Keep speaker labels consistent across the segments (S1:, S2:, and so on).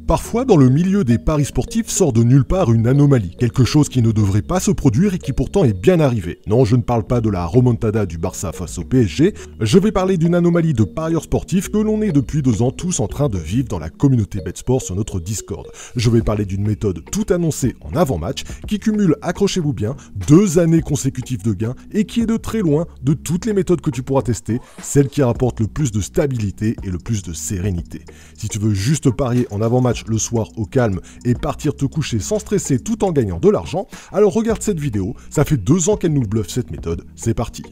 S1: Parfois, dans le milieu des paris sportifs, sort de nulle part une anomalie, quelque chose qui ne devrait pas se produire et qui pourtant est bien arrivé. Non, je ne parle pas de la remontada du Barça face au PSG, je vais parler d'une anomalie de parieurs sportifs que l'on est depuis 2 ans tous en train de vivre dans la communauté BetSport sur notre Discord. Je vais parler d'une méthode tout annoncée en avant-match qui cumule, accrochez-vous bien, 2 années consécutives de gains et qui est de très loin de toutes les méthodes que tu pourras tester, celle qui rapporte le plus de stabilité et le plus de sérénité. Si tu veux juste parier en avant-match le soir au calme et partir te coucher sans stresser tout en gagnant de l'argent, alors regarde cette vidéo, ça fait 2 ans qu'elle nous bluffe cette méthode, c'est parti.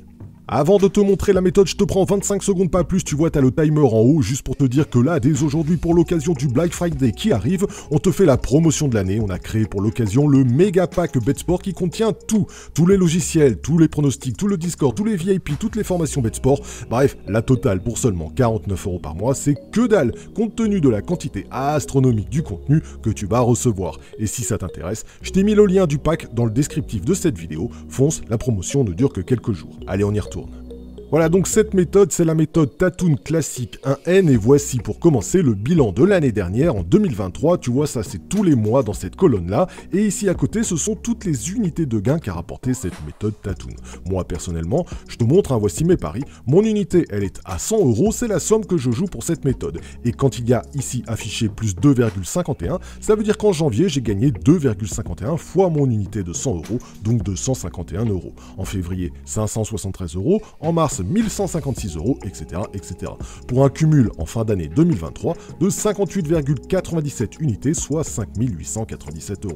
S1: Avant de te montrer la méthode, je te prends 25 secondes pas plus, tu vois t'as le timer en haut, juste pour te dire que là, dès aujourd'hui, pour l'occasion du Black Friday qui arrive, on te fait la promotion de l'année, on a créé pour l'occasion le méga pack BetSport qui contient tout, tous les logiciels, tous les pronostics, tout le Discord, tous les VIP, toutes les formations BetSport, bref, la totale pour seulement 49 € par mois, c'est que dalle, compte tenu de la quantité astronomique du contenu que tu vas recevoir. Et si ça t'intéresse, je t'ai mis le lien du pack dans le descriptif de cette vidéo, fonce, la promotion ne dure que quelques jours. Allez, on y retourne. Voilà, donc cette méthode, c'est la méthode Tatoon classique 1N, et voici pour commencer le bilan de l'année dernière, en 2023, tu vois ça c'est tous les mois dans cette colonne-là, et ici à côté ce sont toutes les unités de gain qu'a rapporté cette méthode Tatoon. Moi personnellement, je te montre, voici mes paris, mon unité elle est à 100 €, c'est la somme que je joue pour cette méthode, et quand il y a ici affiché plus 2,51, ça veut dire qu'en janvier j'ai gagné 2,51 fois mon unité de 100 €, donc 251 €. En février 573 €, en mars 1156 €, etc., etc. Pour un cumul en fin d'année 2023 de 58,97 unités, soit 5897 €.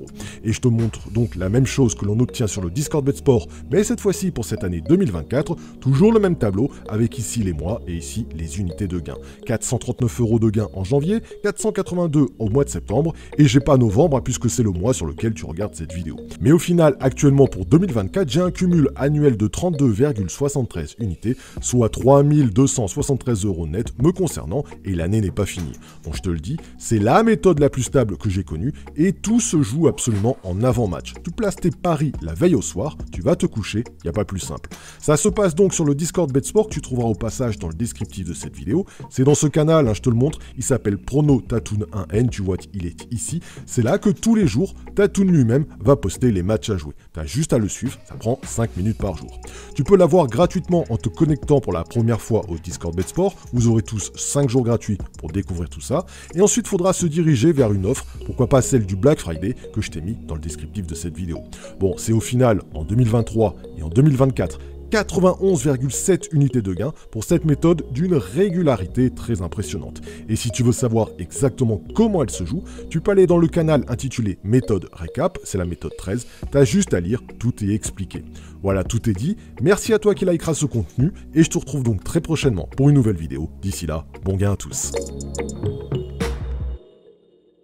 S1: Et je te montre donc la même chose que l'on obtient sur le Discord BetSport, mais cette fois-ci pour cette année 2024, toujours le même tableau, avec ici les mois et ici les unités de gain. 439 € de gain en janvier, 482 au mois de septembre, et j'ai pas novembre, puisque c'est le mois sur lequel tu regardes cette vidéo. Mais au final, actuellement pour 2024, j'ai un cumul annuel de 32,73 unités, soit 3273 € net me concernant, et l'année n'est pas finie. Donc je te le dis, c'est la méthode la plus stable que j'ai connue, et tout se joue absolument en avant-match. Tu places tes paris la veille au soir, tu vas te coucher, il n'y a pas plus simple. Ça se passe donc sur le Discord BetSport, tu trouveras au passage dans le descriptif de cette vidéo. C'est dans ce canal, je te le montre, il s'appelle Prono Tatoon 1N, tu vois, il est ici. C'est là que tous les jours, Tatoon lui-même va poster les matchs à jouer. Tu as juste à le suivre, ça prend 5 minutes par jour. Tu peux l'avoir gratuitement en te connectant pour la première fois au Discord BetSport, vous aurez tous 5 jours gratuits pour découvrir tout ça, et ensuite il faudra se diriger vers une offre, pourquoi pas celle du Black Friday que je t'ai mis dans le descriptif de cette vidéo. Bon, c'est au final, en 2023 et en 2024, 91,7 unités de gain pour cette méthode d'une régularité très impressionnante. Et si tu veux savoir exactement comment elle se joue, tu peux aller dans le canal intitulé Méthode Récap, c'est la méthode 13, t'as juste à lire, tout est expliqué. Voilà, tout est dit, merci à toi qui likeras ce contenu, et je te retrouve donc très prochainement pour une nouvelle vidéo. D'ici là, bon gain à tous.